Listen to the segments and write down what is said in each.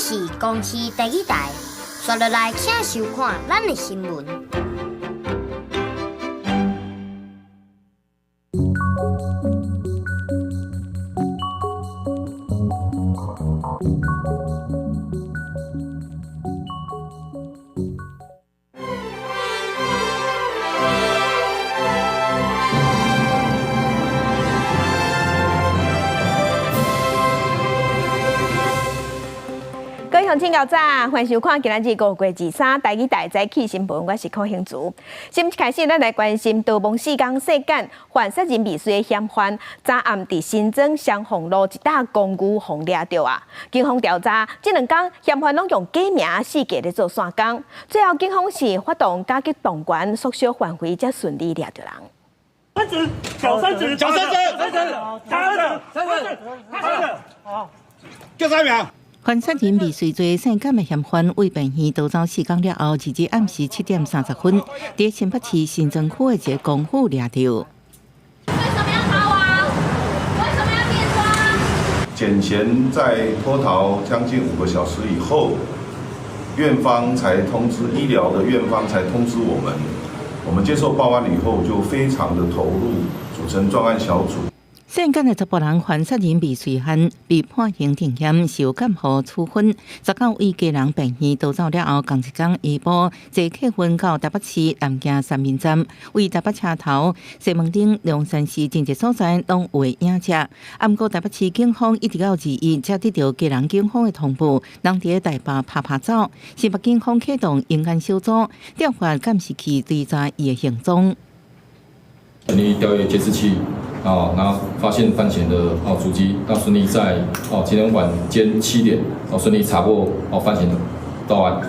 是公视第一台，刷落来请收看咱的新闻。乡亲早早，欢迎收看今仔日5月23台语台早起新闻，我是柯兴竹。先开始，咱来关心逃亡4天事件，犯杀人未遂的嫌犯，早暗伫新庄双凤路一搭公寓互掠着啊！警方调查，这2天嫌犯拢用假名4个咧做线工，最后警方是发动加急动员，缩小范围，才顺利掠着人。三指，好，叫3秒。犯杀人未遂罪性感的嫌犯为病院逃走4天了后，日暗时7点30分，在新北市新庄区的一个公寓掠到。为什么要逃亡？为什么要变装？检嫌在脱逃将近5个小时以后，院方才通知医疗的院方才通知我们。我们接受报案以后，就非常的投入，组成专案小组。涉案的10人犯杀人未遂案，被判刑定刑，受监护处分。19位家人病院逃走了后，同一天下晡，坐客运到台北市南京3民站，为台北车头、西门町、龙山寺等一所在拢有影者。暗过台北市警方一直到2日才得到家人警方的通报，人伫台北拍走。新北警方启动应案小组，调查监视器追查伊的行踪。顺利调阅监视器，然后发现犯嫌的足迹，那顺利在今天晚间7点顺利查获犯嫌的到案。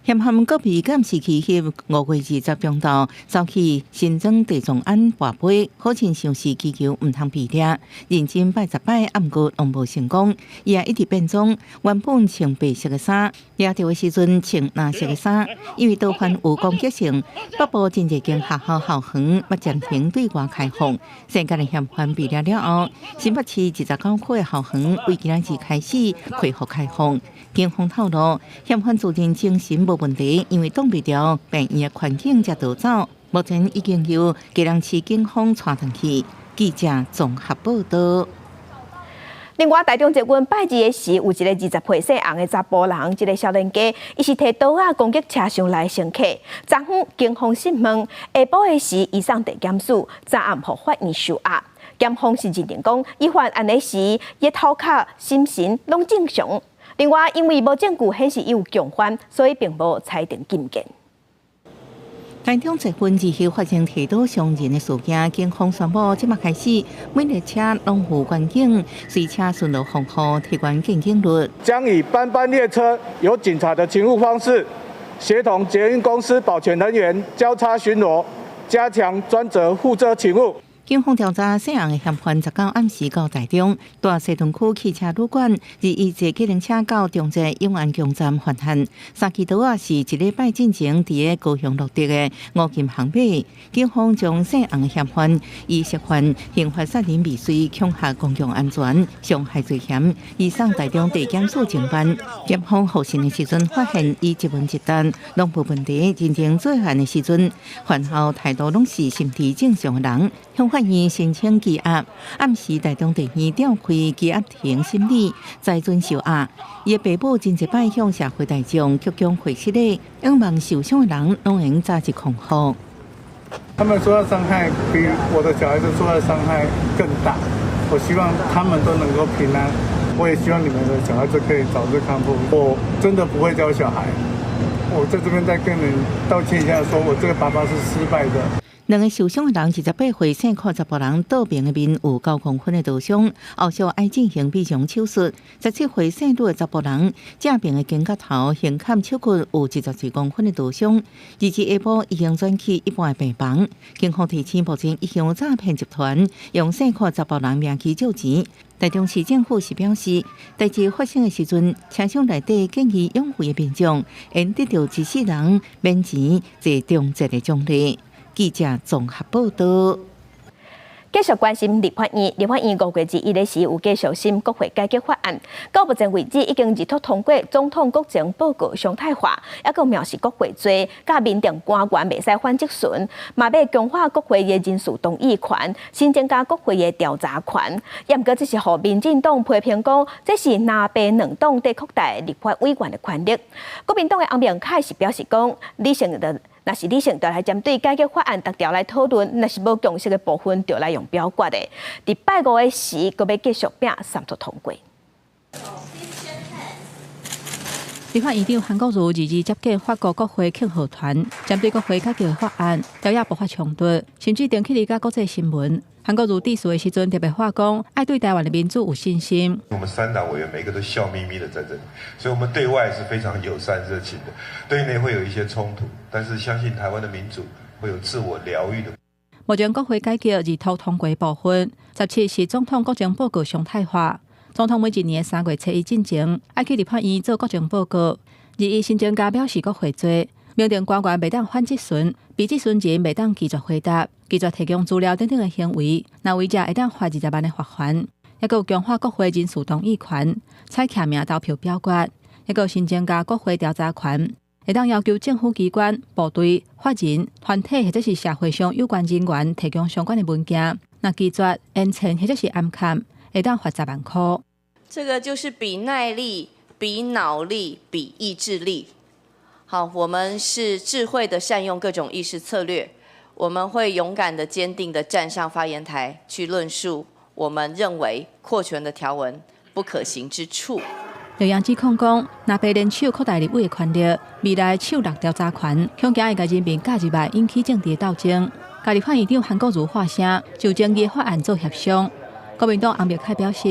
嫌犯搁被监视器翕5月20中昼走去新庄地藏庵跋杯，好像上市祈求唔通被抓，认真拜10摆，暗过拢无成功。伊也一直变装，原本穿白色的衫，掠到的时阵穿蓝色的衫，因为逃犯有攻击性，北部真济间学校校园要暂停对外开放。涉案的嫌犯被抓了后，新北市29区的校园为今仔日开始恢复开放。警方透露，嫌犯自认精神无问题，因为挡不了病院的环境才逃走。目前已经由基隆市警方带回去。记者综合报道。另外，台中捷运拜日的时，有一个20岁姓洪的查甫人，一个少年家，伊是摕刀攻击车厢内乘客。昨昏警方讯问，下晡的时移送地检署，昨暗互法院收押。检方是认定讲，疑犯案的时，伊头壳、心神拢正常。另外，因为无证据显示伊有共犯，所以并无裁定禁见。台中捷运日后发生提刀伤人的事件，警方宣布，即马开始每列车拢有关警，随车巡逻防护，提高见警率。将以班班列车有警察的勤务方式，协同捷运公司保全人员交叉巡逻，加强专责护车勤务。警方调查涉案的嫌犯19暗时到台中大西屯区汽车旅馆，以坐计程车到中正永安宫站犯案。3支刀是1礼拜进前伫个高雄落地的5金行买。警方将涉案的嫌犯以涉犯刑法杀人未遂、恐吓公共安全、伤害罪嫌，移送台中地检署侦办。检方复审的时阵发现，伊一问一答拢无问题，真正做案的时阵，犯后态度拢是心智正常的人。向法院申请羁押，暗时台中地院召开羁押庭审理，再准受押。伊的爸母真一摆向社会大众鞠躬回斥的，希望受伤的人拢能早日康复。他们受到伤害比我的小孩子受到伤害更大，我希望他们都能够平安。我也希望你们的小孩子可以早日康复。我真的不会教小孩，我在这边再跟你们道歉一下，说我这个爸爸是失败的。2个受伤的人28岁姓柯查甫人倒病的面有9公分的刀伤，后续爱进行美容手术。17岁姓陆的查甫人正病的肩胛头横坎手骨有12公分的刀伤。2日下晡已经转去一般的病房。警方提醒目前已向诈骗集团用姓柯查甫人名义借钱。台中市政府是表示，代志发生的时阵，车厢内底建议拥护的民众应得到14人免钱坐中捷的奖励。记者综合报道。继续关心立法院5月1日时有继续审国会改革法案，到目前为止已经二读通过总统国情报告常态化，也个藐视国会罪，甲民调官员袂使反质询，嘛要强化国会的人事动议权，新增加国会的调查权。不过这是互民进党批评讲，这是南北两党在扩大立法委员的权力。国民党的洪明凯是表示讲，若是理性，就来针对改革法案逐条来讨论；若是无共识的部分，就来用表决的。伫拜5的时，阁要继续拼3读通过。立法院长韩国瑜日接见法国国会庆贺团，针对国会改革法案，朝野爆发冲突，甚至引起了甲国际新闻。韩国瑜致辞的时阵特别话讲，爱对台湾的民主有信心。我们3党委员每个都笑眯眯的在这里，所以我们对外是非常友善热情的，对内会有一些冲突，但是相信台湾的民主会有自我疗愈的。目前国会改革二读通过部分，17是总统国情报告常态化。总统每一年3月初1进前，爱去立法院做国情报告。2新增加藐视国会罪，民调官员袂当反质询，被质询人袂当拒绝回答，拒绝提供资料等等的行为，那违者会当罚20万的罚款。也有强化国会人事动议权，采徛名投票表决，也有新增加国会调查权，会当要求政府机关、部队、法人、团体或者是社会上有关人员提供相关的文件，那拒绝、延签或者是暗砍，会当罚10万块。这个就是比耐力、比脑力、比意志力。好，我们是智慧的善用各种议事策略，我们会勇敢的、坚定的站上发言台去论述我们认为扩权的条文不可行之处。刘洋指控讲，若被联手扩大立委的权力，未来手握调查权，恐惊会甲人民假入来引起政治斗争。家立法院长韩国瑜发声，就争议法案做协商。国民党洪明凯表示，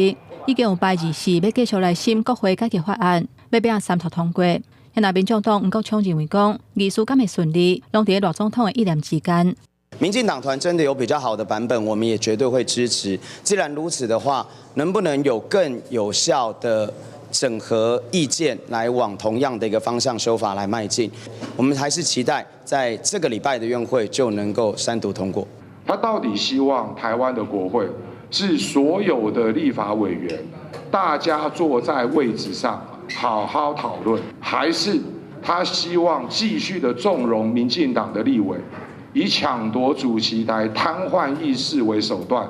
已经有拜24要继续来审国会改革法案，要拼3读通过。也若民众党吴国昌认为讲，议事敢会顺利，拢伫赖总统的意念之间。民进党团真的有比较好的版本，我们也绝对会支持。既然如此的话，能不能有更有效的整合意见，来往同样的一个方向修法来迈进？我们还是期待在这个礼拜的院会就能够3读通过。他到底希望台湾的国会是所有的立法委员，大家坐在位置上好好讨论，还是他希望继续的纵容民进党的立委，以抢夺主席来瘫痪议事为手段？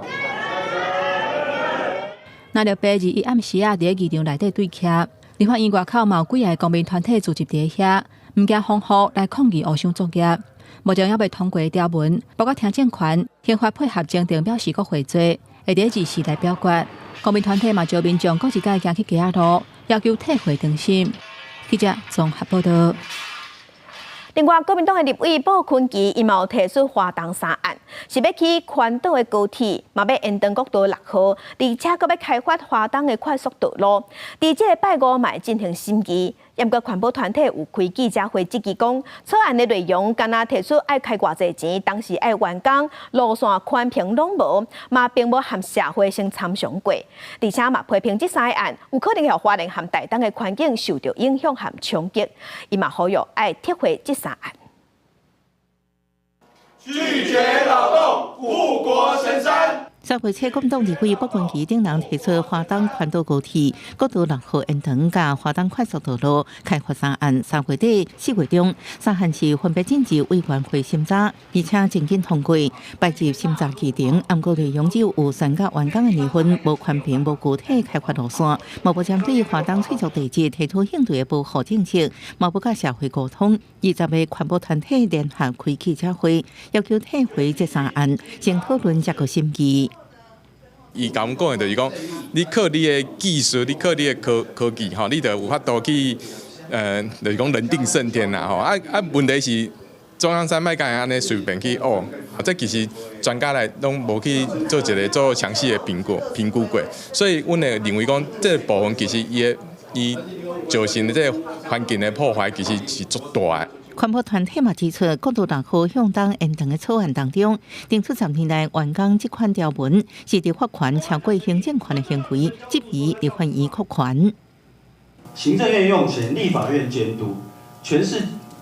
那着8日暗时伫议场内底对徛，立法院外口嘛有几个公民团体组织伫遐，唔惊风雨来抗议互相作业。目前还未通过的条文，包括听证权、宪法配合证定藐视国会罪，会伫24来表决。公民团体嘛招民众各一届行去街路，要求退回中心。记者综合报道。另外，国民党的立委鲍坤基伊嘛有提出花东3案，是要去环岛的高铁，嘛要延长国道6号，而且阁要开发花东的快速道路。伫这个拜5嘛会进行审议。不过，环保团体有开记者会质疑讲，草案的内容敢若提出爱开偌济钱，当时爱完工、路线宽平拢无，嘛并无和社会先参详过，而且嘛批评这3个案有可能让花莲和台东的环境受到影响和冲击，伊嘛呼吁爱撤回这3案。拒绝劳动，护国神山。3月初，国民党立委鲍坤基等人提出花东环岛高铁、国道6号延长甲花东快速道路开发3案，3月底、4月中，3案是分别进入委员会审查，而且正经通过。拜入审查期程，不过内容只有3甲完工的部分，无宽屏、无具体开发路线，嘛无针对花东水族地质提出应对的保护政策，嘛无甲社会沟通。20个环保团体联合开记者会，要求退回这3案，先讨论再个审议。伊甲阮讲的就是讲，你靠你的技术，你靠你的科技，吼，你就有法度去，就是讲人定胜天啦，吼。问题是中央山脉敢会安尼随便去这其实专家来拢无去做做详细的评估过，所以阮会认为讲，这个部分其实伊造成的这个环境的破坏，其实是足大的。环保团体嘛指出，国道6号向东延长的草案当中，定出10年内完工这款条文，是立法权超过行政权的行为，质疑立法院扩权。行政院用权，立法院监督，全世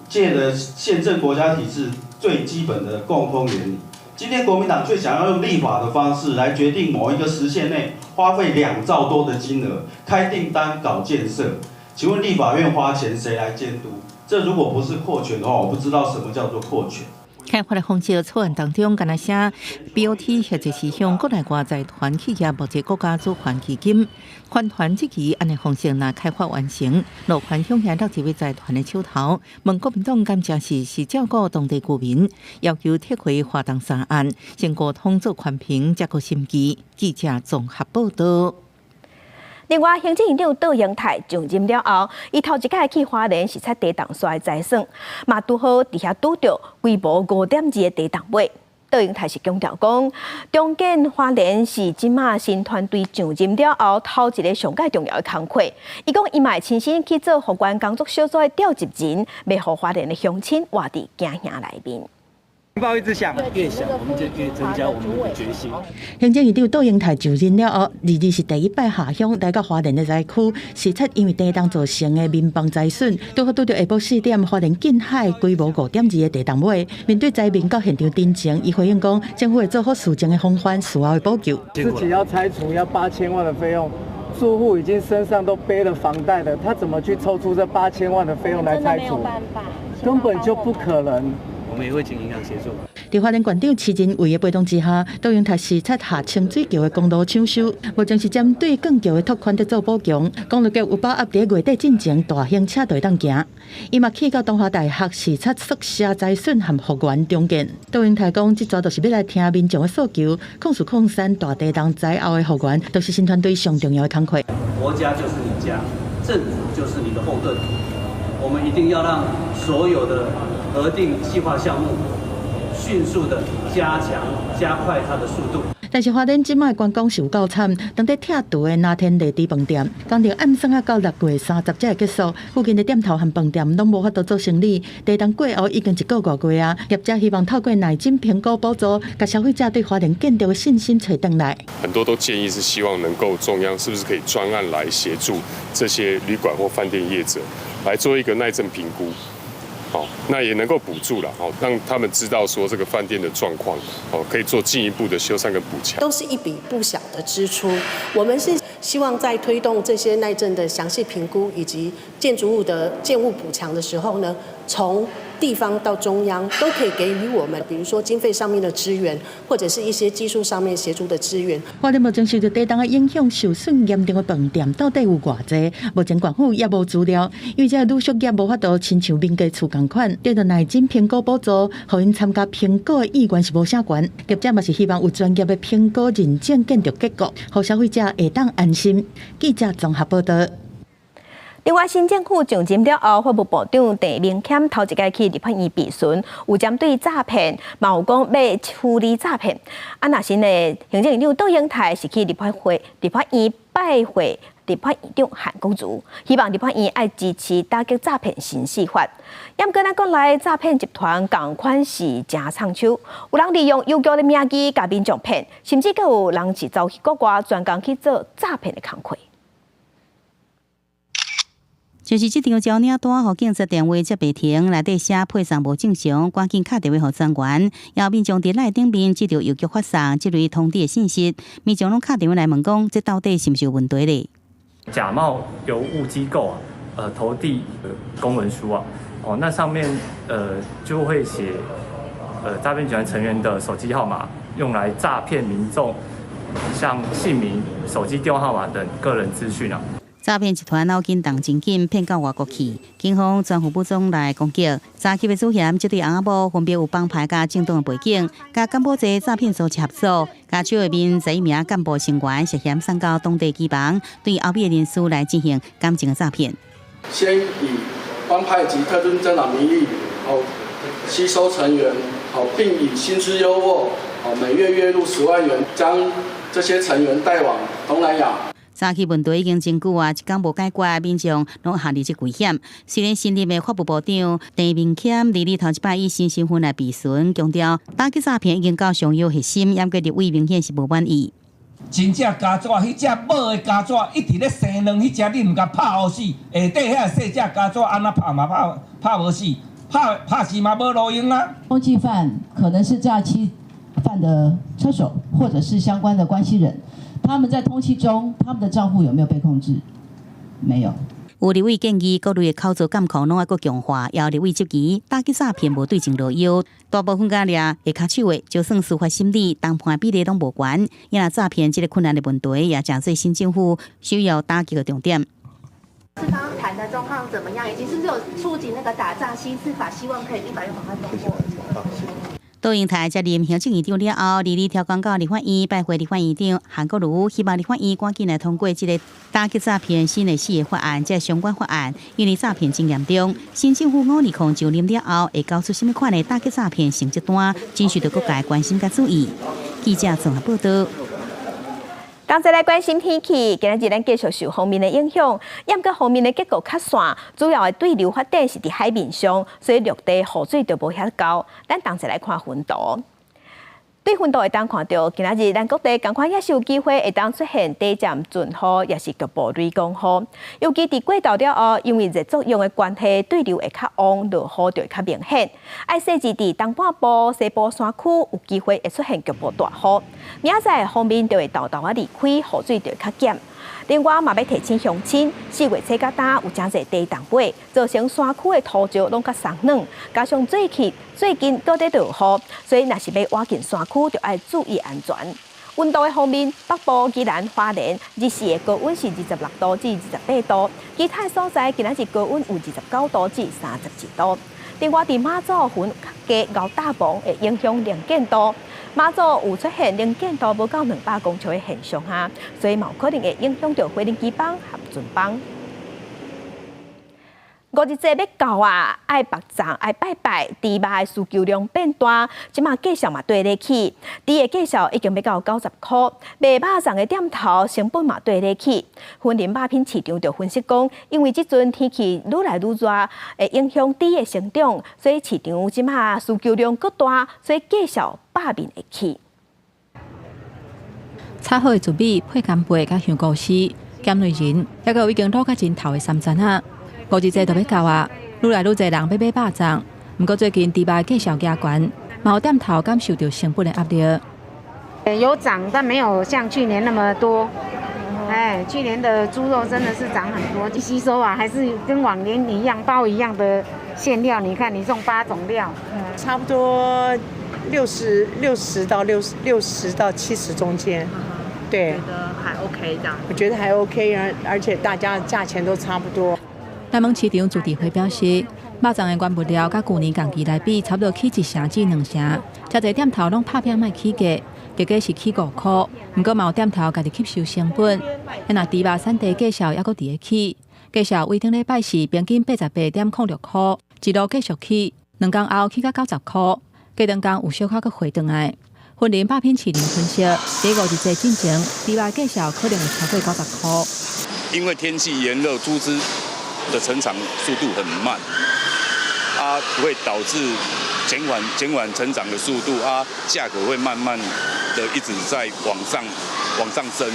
界的宪政国家体制最基本的共通原理，今天国民党最想要用立法的方式来决定某一个时限内花费2兆多的金额开订单搞建设，请问立法院花钱谁来监督？这如果不是扩权的话，我不知道什么叫做扩权。开发的方式草案当中，敢若写 BOT 或者是向国内外财团企业募集国家主权基金，款团即期按的方式若开发完成，落款向下到一位财团的手头。问国民党感觉是照顾当地居民，要求撤回发动3案，先沟通做权评，才个审议。记者综合报道。另外，行政院长杜英泰上任了后，伊头一届去花莲视察地动线的财算，嘛拄好伫遐拄着规模5.2的地动尾。杜英泰是强调讲，中建花莲是即马新团队上任了后头一个上界重要的工作。伊讲，伊嘛会亲身去做互关工作小组的调集人，要互花莲的乡亲活伫家乡内面。抱一直想，越想我们就越增加我们的决心。行政院长杜英泰就任了后，22是第一摆下乡来到花莲的灾区视察，因为地动造成的民房灾损，拄好拄到下晡4点，花莲近海规模5.2的地动尾。面对灾民到现场တင်情，伊回应讲，政府会做好事前的防范，事后的补救。自己要拆除要8000万的费用。住户已经身上都背了房贷了，他怎么去抽出这8000万的费用来拆除？根本就不可能。我们也会请银行协助。在花莲县长市人为的陪同之下，杜英泰视察下清水桥的公路抢修，目前是针对更桥的拓宽在做补强。公路局有把握伫月底进前大型车队当行。伊嘛去到东华大学视察宿舍灾损和复原重建。杜英泰讲，这主要就是要来听民众的诉求，控诉控山大地动灾后的复原，都是新团队上重要的工作。国家就是你家，政府就是你的后盾。我们一定要让所有的核定计划项目迅速的加快它的速度。但是花莲即卖观光是有够惨，当地拆除的那天地底饭店，工程暗算到6月30才会结束，附近的店头和饭店拢无法度做生意。地动过后已经1个多月啊，业者希望透过内金评估补助，甲消费者对花莲建筑的信心找回来。很多都建议是希望能够中央是不是可以专案来协助这些旅馆或饭店业者来做一个耐震评估。好，那也能够补助了，好，让他们知道说这个饭店的状况，好，可以做进一步的修缮跟补强。都是一笔不小的支出。我们是希望在推动这些耐震的详细评估以及建筑物的建物补强的时候呢，从地方到中央都可以给予我们，比如说经费上面的支援，或者是一些技术上面协助的支援。花莲目前受到地动的影响，受损严重的饭店到底有偌济？目前政府也无资料，因为这旅宿业无法度亲像民间厝共款，得到内金评估补助，互因参加评估的意愿是无啥悬。业者嘛是希望有专业的评估认证建筑结果，互消费者会当安心。记者综合报道。另外，新政府上任了后，法务部长陈明谦头一届去立法院质询，有针对诈骗，嘛有讲要处理诈骗。若是呢，行政院长杜英泰是去立法院拜会立法院长韩国瑜，希望立法院爱支持打击诈骗刑事法。要过咱国内诈骗集团同款是真长手，有人利用邮局的名义甲民众骗，甚至阁有人是走去国外专工去做诈骗的工作。就是这张招领单，互警察电话接袂停，内底写配送无正常，赶紧打电话互专员。然后民众伫赖顶面接到邮局发送这类通知的信息，民众拢打电话来问讲，这到底是不是有问题咧？假冒邮务机构投递公文书那上面就会写诈骗集团成员的手机号码，用来诈骗民众，像姓名、手机电话号码等个人资讯诈骗集团脑筋动真紧，骗到外国去。警方专副部长来攻击，查缉的主嫌这对翁仔某分别有帮派甲政党的背景，甲干部这诈骗组织合作，甲手下面11名干部成员涉嫌送到当地机房，对后面的人士来进行感情的诈骗。先以帮派及特征政党名义，吸收成员，并以薪资优渥，每月月入10万元，将这些成员带往东南亚。查起问题已经真久一天无解决，民众拢下入这危险。虽然新任的法务部长陈明谦伫头一摆以新身份来质询，强调打击诈骗已经到上有核心，严格立委明显是无满意。真正家纸，迄只买的家纸一直咧生卵，迄只你唔甲拍好死，下底遐细只家纸安那拍嘛拍无死，拍死嘛无路用啊。通缉犯可能是诈欺犯的车手或者是相关的关系人，他们在通缉中，他们的账户有没有被控制？没有。有立委建议各类的口座监控拢要搁强化，也有立委质疑打击诈骗无对症下药，大部分家掠下骹手的，就算司法审理谈判比例拢无悬，因为诈骗这个困难的问题，也正是新政府需要打击的重点。是刚刚谈的状况怎么样？以及是不是有触及那个打诈新司法，希望可以立法院赶快通过。杜英台接任行政院长了后，李丽调讲到立法院拜会立法院长韩国瑜，希望立法院赶紧来通过这个打击诈骗新的4个法案，这相关法案，因为诈骗真严重。新政府5年控就任了后，会交出什么款的打击诈骗成绩单，真需要各界关心甲注意。记者综合报道。刚才来关心天气，今日咱继续受锋面的影响，严格锋面的结构较散，主要的对流发展是伫海面上，所以陆地雨水就无遐高。咱同齐来看云图。对云图会当看到，今日咱各地同款也是有机会会当出现短暂阵雨，也是局部雷公雨。尤其伫过昼了后，因为热作用的关系，对流会较旺，落雨就会较明显。爱设置伫东半部、西部山区有机会会出现局部大雨。明仔载方面就会豆豆离开，雨水就会较减。另外，嘛要提醒乡亲，4月初到呾有真侪地动尾，造成山区的土石拢较松软，加上最近搁在落雨，所以若是要挖进山区，就要注意安全。温度的方面，北部宜兰花莲日时的高温是26度至28度，其他所在今仔日高温有29度至32度。另外，伫马祖云加熬大风会影响能见度。马祖有出现能见度无到200公尺的现象哈，所以有可能会影响到飞行机帮和船帮。5日节要到啊，爱目粽爱拜拜，猪肉的需求量变大，即马价数嘛对咧起，猪的价数已经要到90块，卖肉粽的店头成本嘛对咧起。婚林肉品市场就分析讲，因为即阵天气愈来愈热，会影响猪的成长，所以市场即马需求量更大，所以价数百面会起。炒好的糯米配干贝甲香菇丝，咸内仁，还有已经卤甲真透的三层啊。5日节就要到啊，愈来愈侪人要买肉粽，不过最近猪肉价数加悬，嘛有店头感受到成本的压力。有涨，但没有像去年那么多。去年的猪肉真的是涨很多，吸收啊，还是跟往年一样，包一样的馅料。你看，你送8种料，差不多60到70中间。对，觉得还 OK 这样。我觉得还 OK， 而且大家价钱都差不多。南门市场朱地辉表示，肉粽的原物料甲去年同期来比，差不多起1成至2成，遮侪店头拢拍拼卖起价，价格是起5块，不过嘛有店头家己吸收成本。若猪肉产地价数还佫伫咧起，价数为顶礼拜是平均88.06块，一路继续起，2天后起到90块，过2天有小可佫回转来。婚林肉品市场分析，第5日节进前，猪肉价数可能会超过90块。因为天气炎热，猪只的成长速度很慢，会导致减缓成长的速度，价格会慢慢的一直在往上升。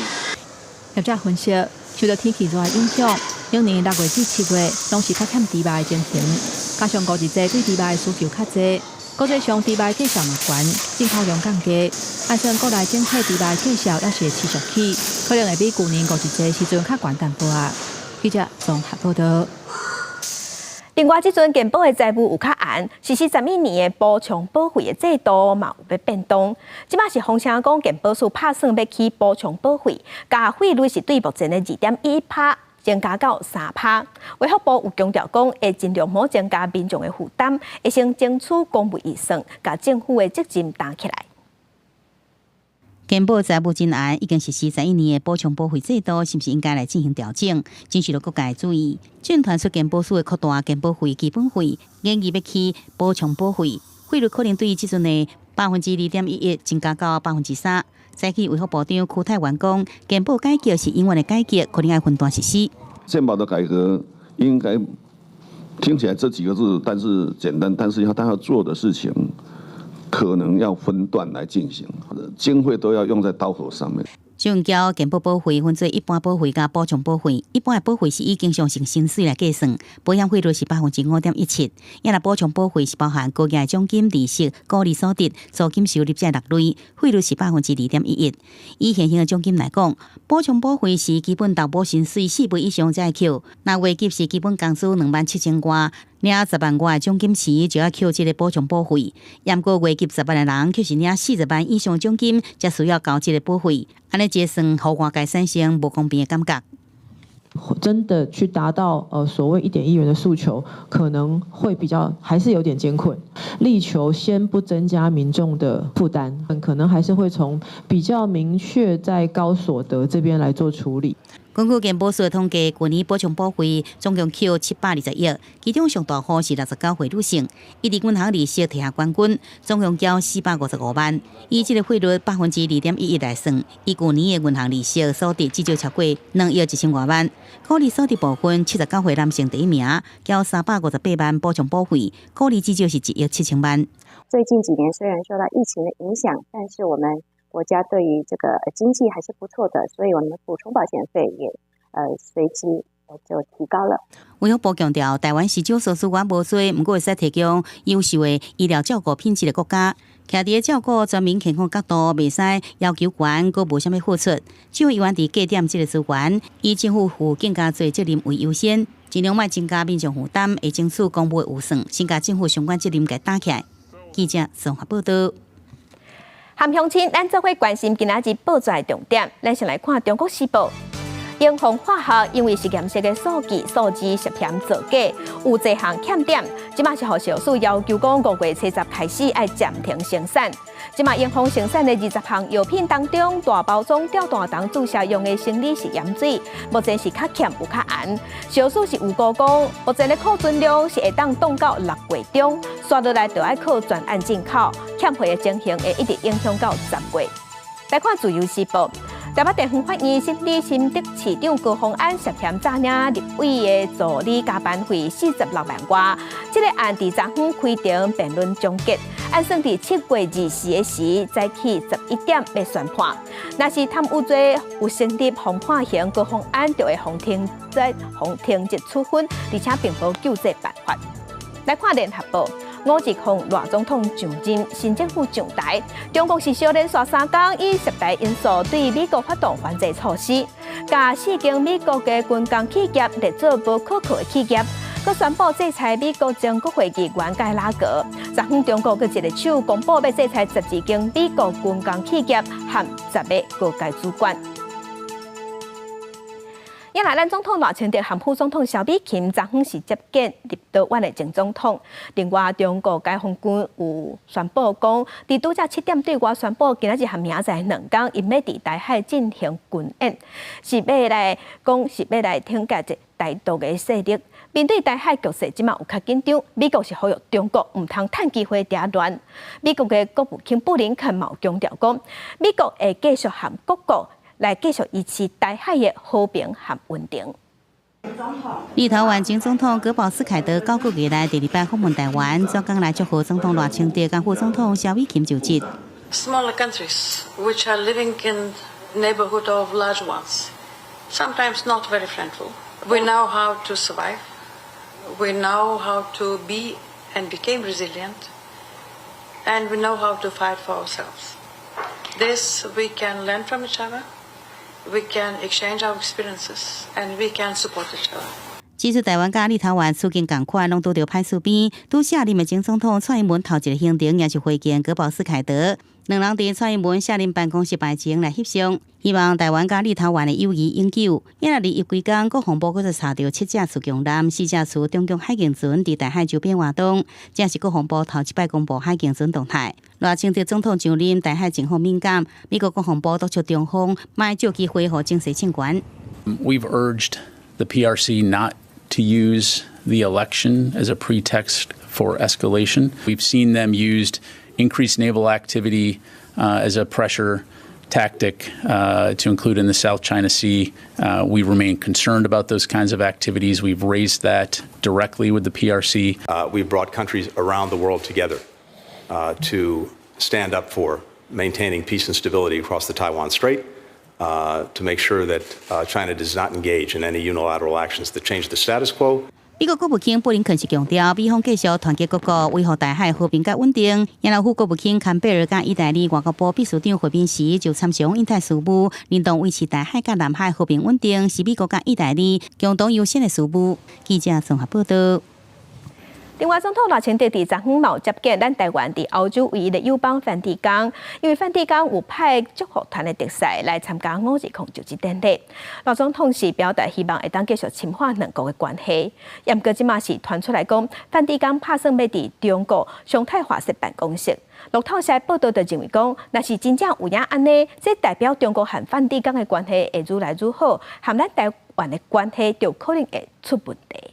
业者分析，受到天气热的影响，今年6月至7月拢是较欠猪肉的情形，加上5日节对猪肉的需求较济，国际上猪肉价数嘛悬，进口量降低，按算国内整体猪肉价数也是会持续起，可能会比去年5日节时阵较悬淡薄啊。记者综合报道。另外，即阵健保的财务有较严，实施11年的补充保费的制度嘛有要变动。即马是风声讲健保署拍算要起补充保费，加费率是对目前的2.1%增加到3%。卫福部有强调讲，会尽量莫增加民众的负担，会先争取公费预算，甲政府的责任担起来。健保财务真严，已经实施11年的补充保费制度，是不是应该来进行调整？真需要各界注意。政团出健保署的扩大健保费基本费，建议要起补充保费，费率可能对即阵的2.11%增加到3%。再去卫福部长邱泰元讲，健保改革是永远的改革，可能要分段实施。健保的改革应该听起来这几个字，但是简单，但是他要做的事情。可能要分段来进行，经费都要用在刀口上面。上交健保保费分做一般保费加补充保费，一般的保费是以经常性薪水来计算，保险费率是5.17%，若补充保费是包含高额奖金、利息、股利所得、租金收入这6类，费率是2.11%。以现行的奖金来讲，补充保费是基本投保薪水4倍以上才会扣，若月给是基本工资27000外，领10万外的奖金时就要扣这个补充保费。严过月给10万的人，却是领40万以上奖金，才需要交这个保费。安尼节算，互外界产生不公平的感觉。真的去达到所谓1.1元的诉求，可能会还是有点艰困。力求先不增加民众的负担，可能还是会从比较明确在高所得这边来做处理。根据健保署的统计，去年补充保费总共扣720亿，其中上大户是69岁女性，伊伫银行利息摕下冠军，总共交455万。以这个费率2.11%来算，伊去年的银行利息所得至少超过2亿1000多万。股利所得部分，79岁男性第一名，交358万补充保费，股利至少是1亿7000万。最近几年虽然受到疫情的影响，但是我们国家对于这个经济还是不错的，所以我们的补充保险费也随之就提高了。卫福部强调，台湾是少数资源无多，不过会使提供优秀的医疗照顾品质的国家。徛伫照顾全民健康角度，袂使要求悬，阁无啥物付出。只有医院伫计点这个资源，以政府负更加侪责任为优先，尽量莫增加民众负担，会争取公布的预算，先甲政府相关责任给打起来。记者综合报道。含乡亲，咱做伙关心今仔日报纸的重点，咱先来看《中国时报》。英宏化学因为实验室的数字涉嫌造假，有侪项欠点，即马是互小数要求讲5月70开始要暂停生产。即马英宏生产的20项药品当中，大包装吊大肠注射用的生理食盐水，目前是较欠有较严。小数是有估讲，目前的库存量是会当冻到6月中，刷落来就要靠专案进口，欠货的情形会一直影响到10月。来看《自由时报》。台北地方法院审理新竹市长高虹安涉嫌诈领立委的助理加班费46万元，这个案伫昨昏开庭辩论终结，按算伫7月24日时早起11点要宣判。若是贪污罪有成立，互判刑，高虹安就会互停职处分，而且并无救济办法。来看《联合报》。5日向赖总统上任，新政府上台，中国是小连续3天以10大因素对美国发动反制措施，甲4间美国的军工企业列做无可靠的企业，佮宣布制裁美国全国会议员甲拉格。昨昏中国佮一个手公布要制裁12间美国军工企业和10个高阶主管。因来咱总统赖清德和副总统萧美琴昨昏是接见立陶宛的前总统。另外，中国解放军有宣布讲，伫拄则7点对外宣布，今仔日和明仔载2天，因要伫台海进行军演，是要来挺架一台独的势力。面对台海局势，即马有较紧张，美国是呼吁中国唔通趁机会嗲乱。美国的国务卿布林肯嘛有强调讲，美国会继续和各国来继续维持台海的和平和稳定。立陶宛前总统戈保斯凯德9个月来第2摆访问台湾，专工来祝贺总统赖清德跟副总统萧美琴就职。Smaller countries which are living in neighborhood of large ones, sometimes not very friendly. We know how to survive. We know how to be and become resilient, and we know how to fight for ourselves. This we can learn from each other. We can exchange our experiences, and we can support each other. 指出台湾甲立陶宛处境同款，拢拄着歹厝边。拄下任的前总统蔡英文头一个行程，也是会见戈保斯凯德，两人伫蔡英文下任办公室摆前来翕相，希望台湾甲立陶宛的友谊永久。因日1几天，国防部阁查到7架次强舰、4架次中共海警船伫台海周边活动，这是国防部头一摆公布海警船动态。赖清德总统上任，台海情况敏感，美国国防部督促中方莫借机会互情势侵权。We've urged the PRC not to use the election as a pretext for escalation. We've seen them used increased naval activity as a pressure tactic to include in the South China Sea. We remain concerned about those kinds of activities. We've raised that directly with the PRC. We've brought countries around the world together to stand up for maintaining peace and stability across the Taiwan Strait. to make sure that China does not engage in any unilateral actions that change the status quo. 美国国务卿布林肯是强调，美方继续团结各国，维护台海和平甲稳定。杨老副国务卿坎贝尔甲意大利外交部秘书长会面时，就参详印太事务，认同维持台海甲南海和平稳定是美国甲意大利共同优先的事务。记者综合报道。另外，总统赖清德伫昨昏冇接见咱台湾伫欧洲唯一的友邦梵蒂冈，因为梵蒂冈有派祝福团的特使来参加5日控就职典礼。赖总统是表达希望会当继续深化两国的关系。不过，即马是传出来讲，梵蒂冈拍算要伫中国常态化设办公室。路透社报道就认为讲，若是真正有影安尼，这代表中国和梵蒂冈的关系会愈来愈好，和咱台湾的关系就可能会出问题。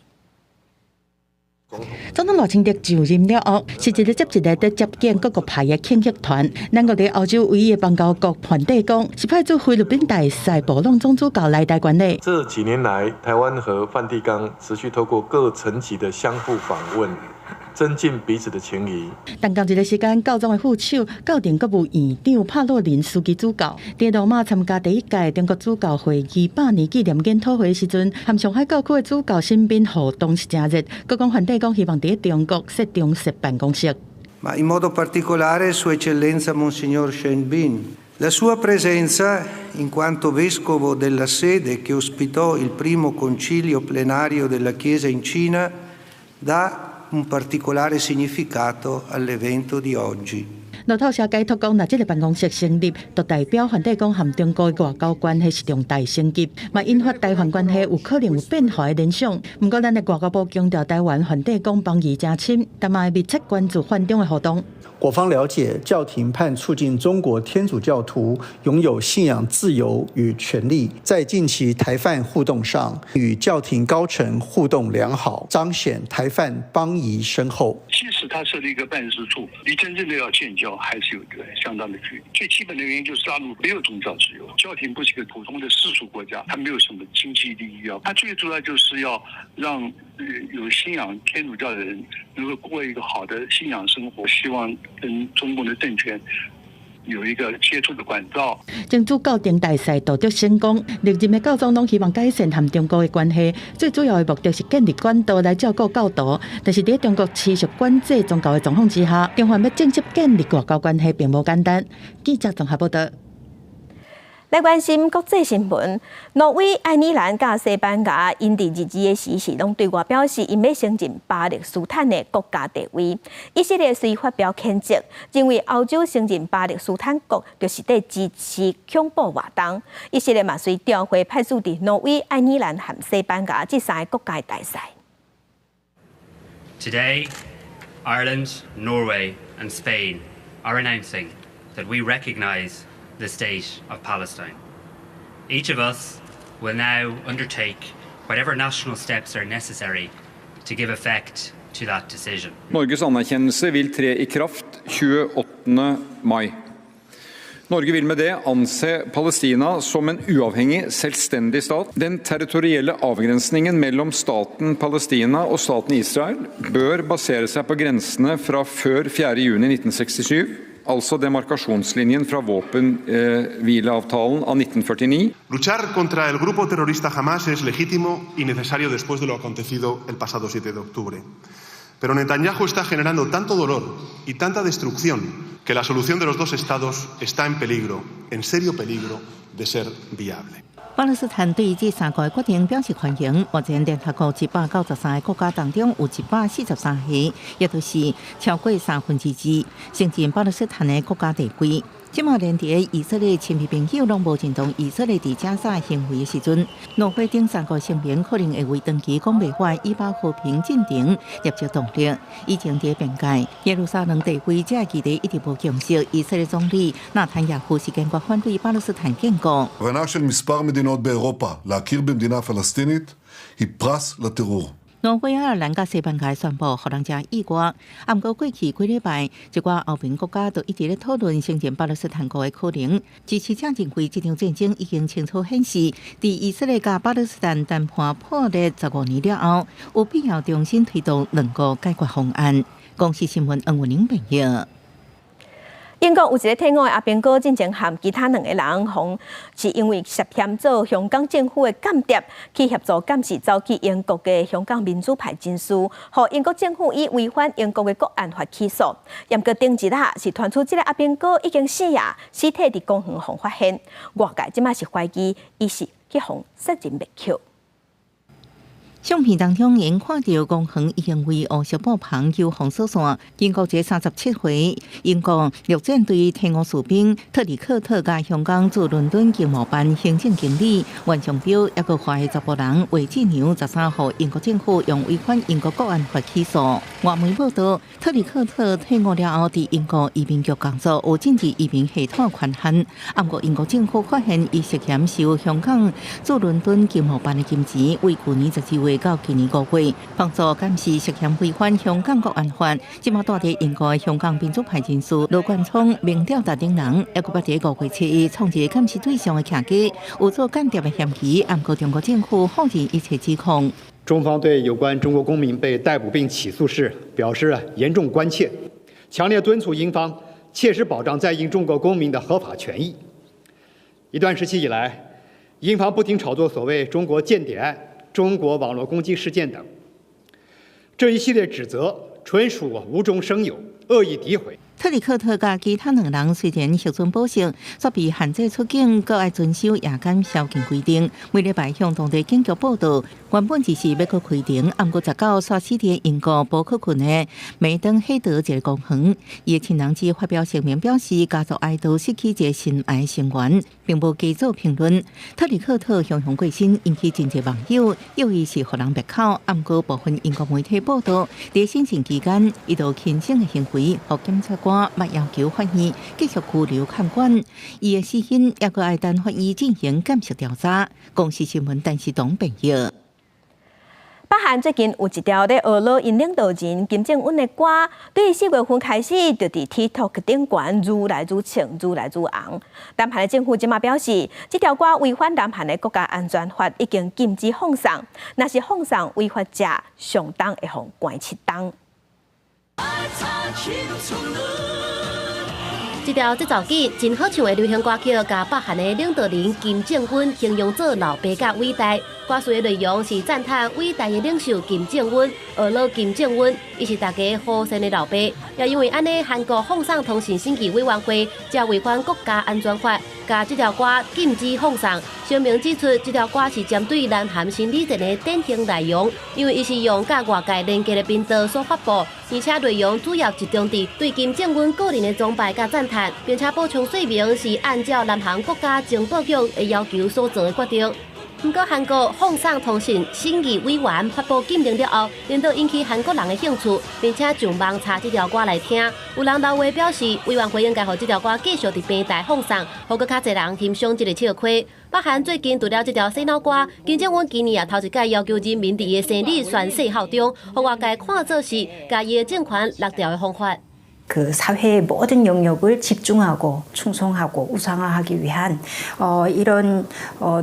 总统赖清德就任了后，是一个接一个在接见各国派的庆祝团。咱国伫欧洲唯一的邦交国梵蒂冈是派驻菲律宾大使布隆总主教来台湾的。这几年来，台湾和梵蒂冈持续透过各层级的相互访问，增进彼此的情谊。但到这个时间，教宗的副手教廷国务院长帕洛林书记主教伫罗马参加第一届中国主教会200年纪念研讨会时阵，和上海教区的主教新宾互动是正热。佮讲梵蒂冈希望伫中国设中设办公室。Ma in modo particolare Sua Eccellenza Monsignor Shenbin. La sua presenza, in quanto vescovo della sede che ospitò il primo concilio plenario della Chiesa in Cina, dà un particolare significato all'evento di oggi. 路透社解读讲，若这个办公室成立，就代表梵蒂冈和中国的外交关系是重大升级，嘛引发台梵关系有可能有变化的联想。不过，咱的外交部强调，台湾梵蒂冈邦谊正深，但嘛密切关注梵中的活动。我方了解，教廷盼促进中国天主教徒拥有信仰自由与权利，在近期台梵互动上，与教廷高层互动良好，彰显台梵邦谊深厚。即使他设立一个办事处，离真正的要建交还是有一个相当的距离。最基本的原因就是大陆没有宗教自由，教廷不是一个普通的世俗国家，它没有什么经济利益啊，它最主要就是要让有信仰天主教的人能够过一个好的信仰生活，希望跟中共的政权有一个接触的管道。政主教廷大使杜德生讲，历任的教宗拢希望改善和中国的关系，最主要的目的是建立管道来照顾教徒。但是在中国持续管制宗教的状况之下，中梵要正式建立外交关系并无简单。记者综合报道。来关心国际新闻，挪威、爱尔兰甲西班牙因伫日治的时期，拢对外表示因要承认巴勒斯坦的国家地位。以色列虽发表谴责，认为欧洲承认巴勒斯坦国就是在支持恐怖活动。以色列嘛虽调回派驻伫挪威、爱尔兰和西班牙这3个国家的大使。Today, Ireland, Norway, and Spain are announcing that we recognise the state of Palestine. Each of us will now undertake whatever national steps are necessary to give effect to that decision. Norges anerkjennelse vil tre i kraft 28. mai. Norge vil med det anse Palestina som en uavhengig, selvstendig stat. Den territorielle avgrensningen mellom staten Palestina og staten Israel bør basere seg på grensene fra før 4. juni 1967. Altså demarkasjonslinjen fra våpenhvileavtalen av 1949. Luchar contra el grupo terrorista Hamas es legítimo y necesario después de lo acontecido el pasado 7 de octubre. Pero Netanyahu está generando tanto dolor y tanta destrucción que la solución de los dos estados está en peligro, en serio peligro de ser viable. 巴勒斯坦对这3个决定表示欢迎。目前联合国193个国家当中有143个，也就是超过2/3承认巴勒斯坦的国家地位。即马连伫以色列亲密朋友拢无认同以色列伫加沙行为的时阵，挪威等3个成员可能会为长期讲袂坏以巴和平进程业绩动力。以前伫边界耶路撒冷地位这议题一直无共识。以色列总理纳坦雅胡是坚决反对巴勒斯坦建国。הבנה של מספר מדינות באירופה להכיר במדינה פלסטינית היא פרס לטרור. 挪威、爱尔兰甲西班牙宣布互人家意外，不过过去几礼拜，一寡欧盟国家都一直咧讨论承认巴勒斯坦国的可能。支持者认为，这场战争已经清楚显示，伫以色列甲巴勒斯坦谈判破裂15年了后，有必要重新推动两国解决方案。公视新闻恩文宁报道。英国有一个退伍的阿兵哥，进前和其他2个人，是因为涉嫌做香港政府的间谍，去协助监视走去英国的香港民主派人士，和英国政府以违反英国的国安法起诉。严格顶一啦，是传出这个阿兵哥已经死啊，尸体伫公园发现，外界即马是怀疑伊是去互杀人灭口。相片当中，因看到公园已经为乌色布棚有红锁线。经过这37回，英国陆战队退伍士兵特里克特甲香港驻伦敦警务办行政经理袁尚彪，一个怀疑查甫人魏志良13号英国政府用违反英国国安法起诉。外媒报道，特里克特退伍了后，伫英国移民局工作，有政治移民系统权限。不过，英国政府发现伊涉嫌收香港驻伦敦警务办的金钱，为去年12月到今年5月，帮助监视涉嫌违反香港国安法，即马住伫英国的香港民主派人士罗冠聪、明调达等人，还佫捌伫5月7日创一个监视对象的徛家，有做间谍的嫌疑。不过，中国政府否认一切指控。中方对有关中国公民被逮捕并起诉事表示严重关切，强烈敦促英方切实保障在英中国公民的合法权益。一段时期以来，英方不停炒作所谓中国间谍案、中国网络攻击事件等，这一系列指责纯属无中生有、恶意诋毁。特里克特甲其他2人虽然获准保释，却被限制出境，各爱遵守夜间宵禁规定。每礼拜向当地警局报道，原本只是要去开庭，不过19煞死伫英国伯克郡的梅登希德一个公园，伊的亲人只发表声明表示，家族哀悼失去一个心爱成员，并无加做评论。特里克特雄雄过身，引起真侪网友以为是互人灭口，不过部分英国媒体报道，在审讯期间，伊度轻生的行为，互检察官勿要求法院继续拘留看管，伊的死因也佫爱等法院进行监视调查。公视新闻电视党朋友。北韩最近有一条咧俄罗因领导人金正恩的歌，对4月份开始就伫 TikTok 顶悬愈来愈清、愈来愈红。南韩的政府即马表示，这条歌违反南韩的国家安全法，已经禁止放送。若是放送违法者，上当会互关7档。这条节奏曲真好唱的流行歌曲，甲北韩的领导人金正恩形容做老爸甲伟大。歌词的内容是赞叹伟大的领袖金正恩，俄罗金正恩，伊是大家好生的老爸。也因为安尼，韩国放送通信审议委员会才违反国家安全法，甲这条歌禁止放送。声明指出，这条歌是针对南韩心理战的典型内容，因为伊是用甲外界连接的频道所发布，而且内容主要集中伫对金正恩个人的崇拜甲赞叹，并且补充说明是按照南韩国家情报局的要求所做的决定。不过，韩国放送通信审议委员发布禁令了后，领导引起韩国人的兴趣，并且上网查这条歌来听。有人留话表示，委员会应该让这条歌继续伫平台放送，好搁较侪人欣赏这个笑亏。北韩最近除了这条洗脑歌，金正恩今年也头一届要求人民伫伊的生日宣誓效忠，互外界看做是甲伊的政权落掉的方法。 그 사회의 모든 영역을 집중하고 충성하고 우상화하기 위한 이런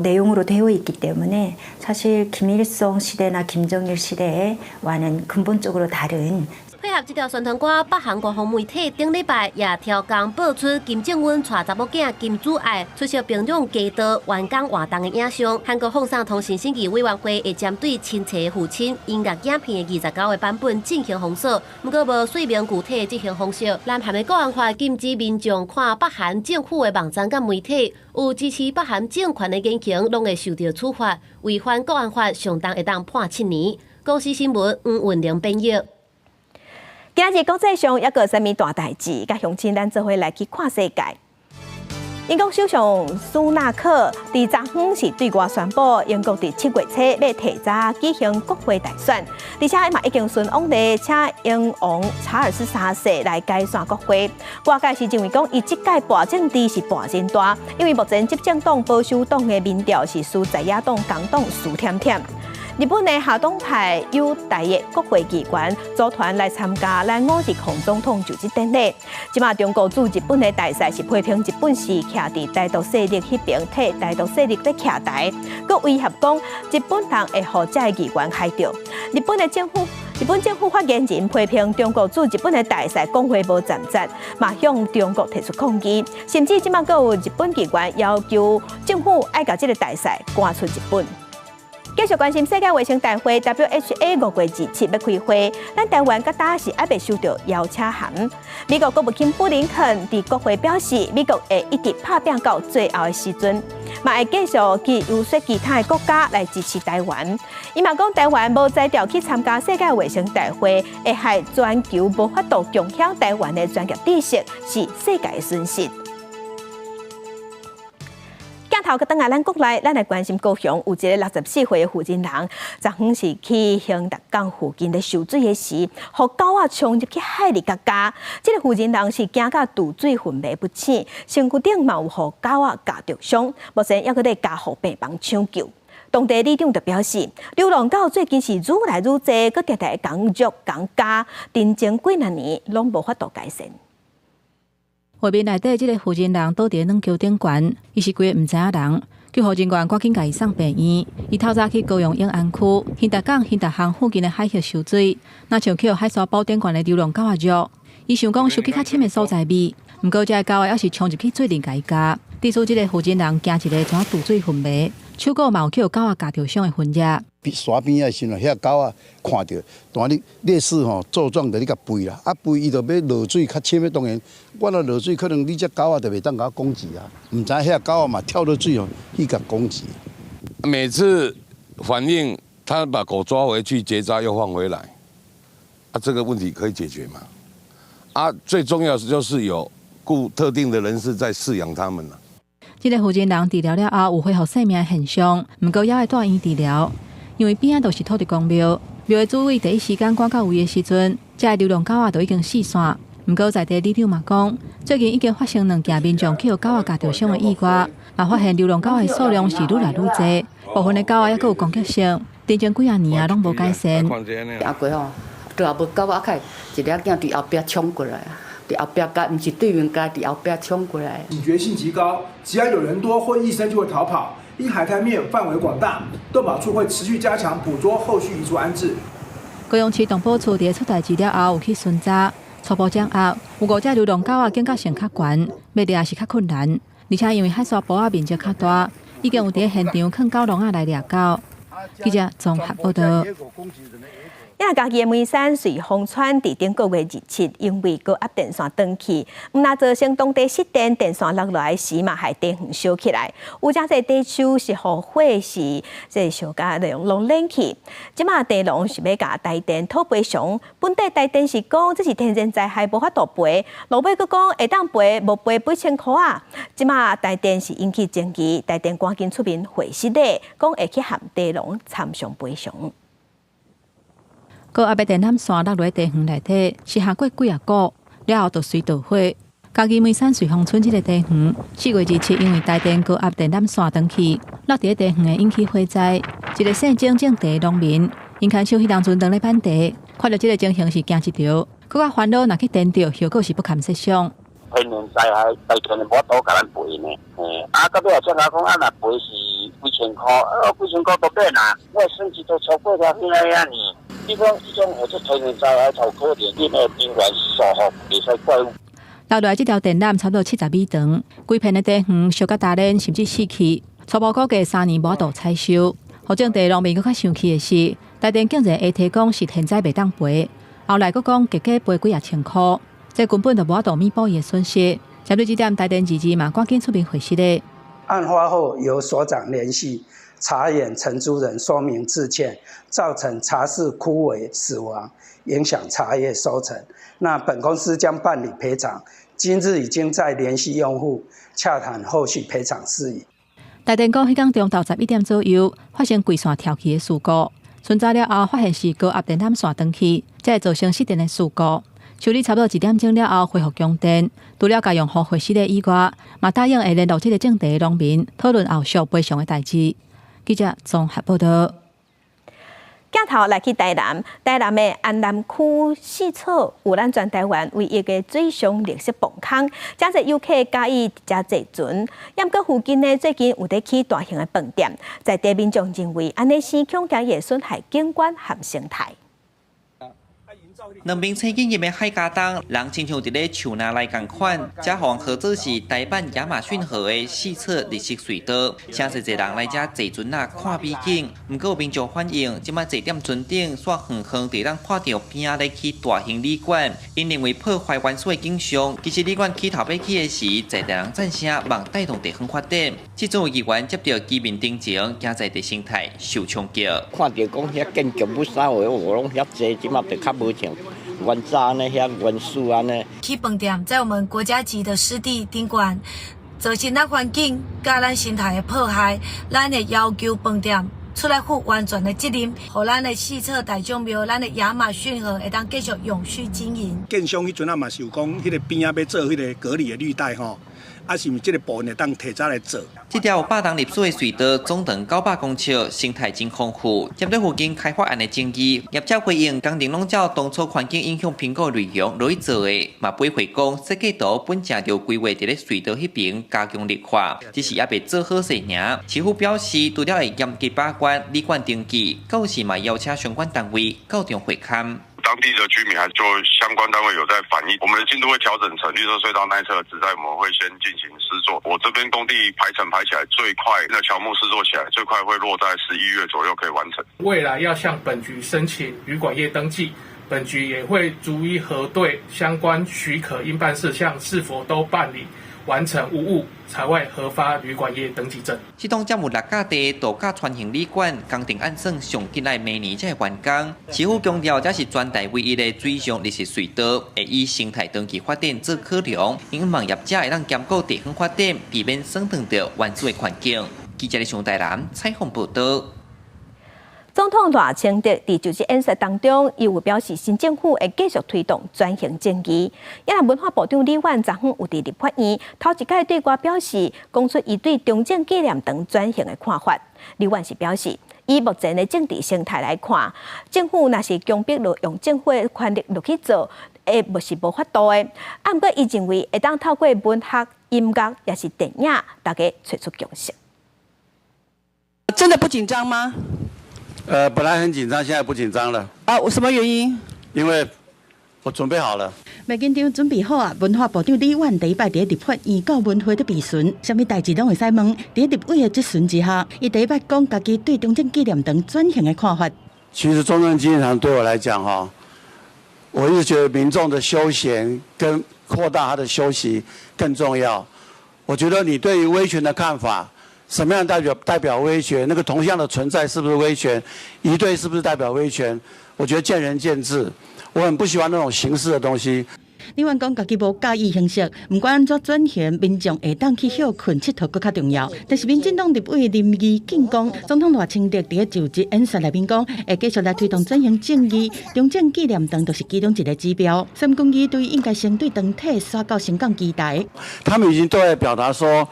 내용으로 되어 있기 때문에 사실 김일성 시대나 김정일 시대와는 근본적으로 다른 配合这条宣传歌，北韩国防媒体顶礼拜也超工爆出金正恩带查某囝金祖爱出席平壤街道员工活动的影像。韩国放送通信审议委员会会针对亲戚的父亲音乐影片的29个版本进行封锁，不过无说明具体的执行方式。南韩的国安法禁止民众看北韩政府的网站甲媒体，有支持北韩政权的言行，拢会受到处罚。违反国安法，上当会当判7年。公司新闻黄文玲编译。 今日国际上还有啥物大代志？甲乡亲咱做伙来去看世界。英国首相苏纳克伫昨昏是对外宣布，英国伫7月初要提早举行国会大选，而且嘛已经顺往例，请英王查尔斯3世来改选国会。外界是认为讲，伊这届跋政治是跋真大，因为目前执政党保守党的民调是输在野党工党输忝忝。 日本的下党派有大约国会议员组团来参加来5日副总统就职典礼。即马中国驻日本的大使是批评日本是徛伫台独势力迄边替台独势力咧徛台，佮威胁讲日本人会互这议员害着。日本的政府日本政府发言人批评中国驻日本的大使讲话无站节，嘛向中国提出抗议，甚至即马阁有日本机关要求政府爱甲这个大使赶出日本。继续关心世界卫生大会 （WHA） 5月27要开会，咱台湾甲打是还未收到邀请函。美国国务卿布林肯伫国会表示，美国会一直拍拼到最后的时阵，嘛会继续去游说其他的国家来支持台湾。伊嘛讲，台湾无在调去参加世界卫生大会，会害全球无法度共享台湾的专业知识，是世界的损失。镜头个等下，咱国内，咱来关心高雄有一个64岁的负责人，昨昏是去兴达港附近的受水的时，互狗仔冲入去海里甲加。这个负责人是惊到肚水昏迷不醒，身躯顶嘛有互狗仔夹着伤，目前还搁在家护病房抢救。当地里长就表示，流浪狗最近是愈来愈多，搁常常讲虐讲加，震前几若年拢无法度改善。画面内底，这个负责人倒伫软桥顶悬，伊是规个毋知影人，救护人员赶紧甲伊送病院。伊透早去高雄永安区兴达港兴达巷附近的海域受水，那像去海沙堡顶悬的流浪狗仔虐。伊想讲收去较深的所在觅，毋过这个狗仔还是冲入去水里甲伊夹。据说这个负责人惊一个怎肚水昏迷，手骨嘛有去狗仔夹着伤的痕迹。沙边仔时阵，遐狗仔看着，当你烈士作状着你甲背啦，啊背伊着要落水较深的，当然我若落水，可能你只狗仔就袂当甲我攻击啊，毋知遐狗仔嘛跳落水去甲攻击。每次反应，他把狗抓回去结扎又放回来，啊，这个问题可以解决吗？啊，最重要的就是有雇特定的人士在饲养它们了。这个负责人治疗了后有恢复生命的现象，毋过也要住院治疗。因为边仔都是土地公庙，庙的主委第一时间赶到位的时阵，这流浪狗仔都已经死散。毋过在地里长嘛讲，最近已经发生2件民众去互狗仔夹着伤的意外，也发现流浪狗的数量是愈来愈多，部分的狗仔还佫有攻击性，震前几年啊拢无改善。行过吼，都也无狗仔开，一个囝伫后壁冲过来啊！伫后壁夹，毋是对面夹，伫后壁冲过来。警觉性极高，只要有人多或医生就会逃跑。因海滩面范围广大，动保处会持续加强捕捉，后续移除安置。高雄市动保处伫出代志了后有去巡查，初步掌握有5只流浪狗仔警觉性较悬，要掠也是较困难，而且因为海沙堡仔面积较大，已经有伫现场放狗笼仔来掠狗。记者综合报道。亚家己的梅山随风川伫顶个月27，因为高压电线断去，毋但造成当地失电，电线落来时嘛，害地方烧起来。有真侪地区是互火是即烧甲拢冷去。即马地龙是要甲台电讨赔偿，本地台电是讲这是天然灾害，无法度赔。落尾佫讲会当赔，无赔几千块啊！即马台电是引起争议，台电赶紧出面回释咧，讲会去含地龙参详赔偿。高压的电缆线落落地方内底，是下过几啊股，了后就随导火。嘉义梅山瑞丰村这个地方，4月27因为台电高压电缆线断去，落伫地方会引起火灾。一个姓郑种地农民，因牵手迄当阵当咧板地，看到这个情形是惊一跳，更较烦恼，若去电着，后果是不堪设想。天然灾害，台电无多甲咱赔呢，到尾也出来讲，若赔是几千块，几千块都变啦，我甚至都超过了迄个呀呢。你讲这种这天然灾害头可怜，你的边缘疏忽，袂使怪。落来这条电缆差不多70米长，规片的地方烧甲大连，甚至死去。初步估计3年无度采收。或种地农民佫较生气的是，台电竟然下提讲是天灾袂当赔，后来佫讲结果赔几啊千块，这根本就无法度弥补伊的损失。针对这点，台电自治嘛赶紧出面回释咧。案发后由所长联系查验承租人说明致歉，造成茶室枯萎死亡，影响茶叶收成。那本公司将办理赔偿，今日已经在联系用户洽谈后续赔偿事宜。台电讲，迄天中昼11点左右发生规线跳起的事故，巡查了后发现是高压电缆线断去，才会造成失电的事故。处理差不多1点钟了后恢复供电，除了家用户回释的以外，嘛答应会联络这个种地的农民讨论后续赔偿的代志。记者综合报道。镜头来去台南，台南的安南区四草有咱全台湾唯一的水上绿色蹦坑，真侪游客介意遮坐船。ям过附近呢，最近有得起大型的饭店，在地民众认为安尼生恐惊会损害景观和生态。两名曾经入的海家当，人亲像伫咧树林内共款，这项合作是台版亚马逊河的四侧绿色隧道，诚侪侪人来这坐船啊看美景。不过有民众反映，即摆坐点船顶煞远远地咱看到边仔咧起大型旅馆，因认为破坏原始的景象。其实旅馆起头要起的时，在地人赞声望带动地方发展。即阵有议员接到居民定情，惊在地生态受冲击。看到讲遐建筑物啥话，我拢遐济，即马就较无像原早呢遐原始安尼。起饭店在我们国家级的湿地宾馆，造成咱环境甲咱生态的破坏，咱会要求饭店出来负完全的责任，互咱的四侧大众庙、咱的亚马逊河会当继续永续经营。建商迄阵啊嘛是有讲，迄个边仔要做迄个隔离的绿带吼。啊，是毋是这个部分会当提早来做？这条有100年历史的隧道，总长900公尺，生态真丰富。针对附近开发案的争议，业者回应工程拢照当初环境影响评估内容落去做的，嘛不会回讲设计图本正就规划伫咧隧道迄边加强绿化，只是也未做好势尔。市府表示，除了会严格把关旅馆登记，到时嘛邀请相关单位到场会勘。当地的居民还就相关单位有在反映，我们的进度会调整成绿色隧道那一侧植栽，我们会先进行施作。我这边工地排程排起来最快，那乔木施作起来最快会落在11月左右可以完成。未来要向本局申请旅馆业登记，本局也会逐一核对相关许可应办事项是否都办理完成无误，才会核发旅馆业登记证。这栋占有6甲地度假船型旅馆，工程按算上紧来明年才会完工。市府强调，这是全台唯一的水上绿色隧道，会以生态长期发展做考量，因望业者会当兼顾地方发展，避免损伤到原始的环境。记者李上台南采访报道。总统赖清德伫就职演说当中，伊有表示新政府会继续推动转型正义。也文化部长李婉昨昏有伫立法院头一摆对我表示，讲出伊对中正纪念堂转型的看法。李婉是表示，以目前的政治生态来看，政府若是强迫用政府的权力落去做，是无法度的。啊，不过伊认为会当透过文学、音乐也是电影，大家找出共识。真的不紧张吗？本来很紧张，现在不紧张了。我什么原因？因为我准备好了。麦紧张准备好啊！文化部长李婉第一摆伫立法院到文会的备询，啥物代志拢会使问。伫立委的质询之下，伊第一摆讲家己对中正纪念堂转型的看法。其实中正纪念堂对我来讲哈，我一直觉得民众的休闲跟扩大他的休息更重要。我觉得你对于威权的看法。什么样代表威权？那个铜像的存在是不是威权？仪队是不是代表威权？我觉得见仁见智。我很不喜欢那种形式的东西。李婉讲，家己无介意形式，不管安怎转型，民众会当去休困佚佗，更较重要。但是民进党立委林义景讲，总统赖清德伫就职演说内面讲，会继续来推动转型正义，中正纪念堂就是其中一个指标。三公义对应该先对堂体刷到升降机台。他们已经都在表达说。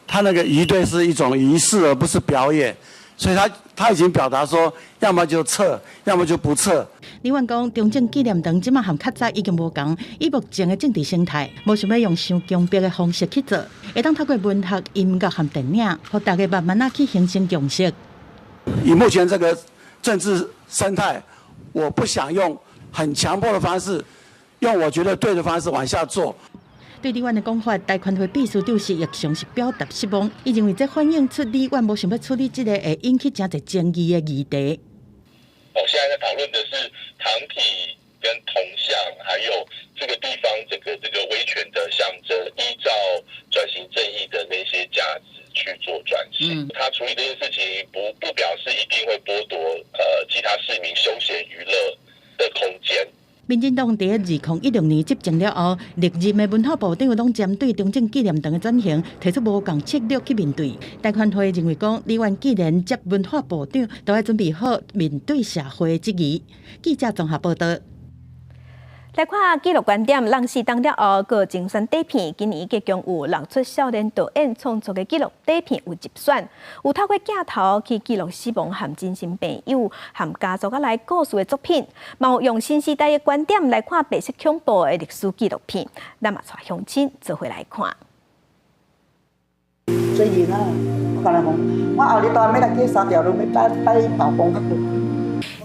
他那个仪队是一种仪式，而不是表演，所以他已经表达说，要么就撤，要么就不撤。李婉讲，中正纪念堂即马和较早已经无同，以目前的政治生态，无想要用伤强迫的方式去做，会当透过文学、音乐和电影，让大家慢慢去形成共识。以目前这个政治生态，我不想用很强迫的方式，用我觉得对的方式往下做。对李婉的讲法，台团会秘书长是叶雄是表达失望，伊认为这反映出李婉无想要处理这个会引起真侪争议的议题。现在在讨论的是堂体跟铜像，还有这个地方整个这个威权的象征，依照转型正义的那些价值去做转型。他处理这件事情不表示一定会剥夺其他市民休闲娱乐的空间。民进党在2016年执政了后，历任的文化部长拢针对中正纪念堂的转型提出无共策略去面对。台团会认为讲，李婉既然接文化部长，都要准备好面对社会的质疑。记者综合报道。来看纪录观点，人事当了后，个精选底片，今年即共有6出少年导演创作的纪录底片有入选，有透过镜头去记录死亡和真心朋友和家族来故事的作品，嘛有用新时代的观点来看白色恐怖的历史纪录片，咱嘛带乡亲做回来看。最近啊，我甲人讲，我后日当要来去3条路要摆曝光较多。